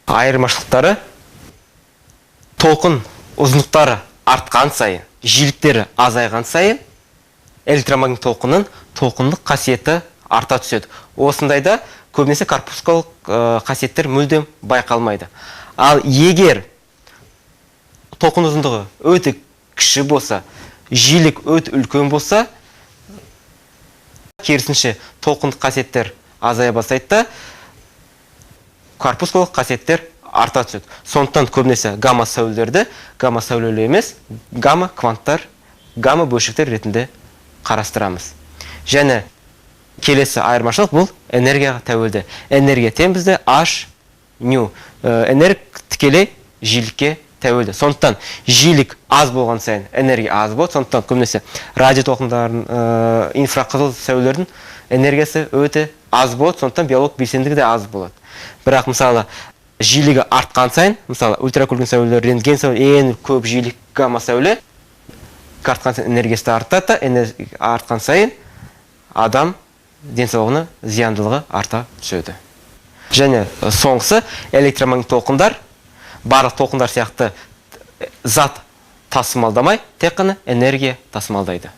Айырмашылықтары: толқын ұзындықтары артқан сайын, жиіліктері азайған сайын, электромагнит толқынның қасиеті арта түседі. Осындайда көбінесе корпускалық қасиеттер мүлдем байқалмайды. Ал егер толқын ұзындығы өте кіші болса, жиілік өте үлкен болса, керісінше толқындық қасиеттер азая бастайды да, корпускалық қасиеттер арта түседі. Сондықтан көбінесе гамма сәулелерді гамма сәулелер емес, гамма кванттар, гамма бөлшектер ретінде қарастырамыз. Және келесі айырмашылық бұл энергияға тәуелді. Энергия тең бізде H nu. Энергия тікелей жиілікке тәуелді. Сондықтан жиілік аз болған сайын энергия аз болады. Сондықтан көбінесе радио толқындардың, инфрақызыл сәулелердің энергиясы өте аз болады. Сондықтан биолог белсенділігі де аз болады. Бірақ мысалы жиілігі артқан сайын, мысалы ультракүлгін сәулелер, рентген сәуле, ең көп жиілік гамма сәуле артқан сайын энергиясы артады, артқан сайын адам денсаулығына зияндылығы арта түседі. Және соңғысы электромагнит толқындар барлық толқындар сияқты зат тасымалдамай, тек қана энергия тасымалдайды.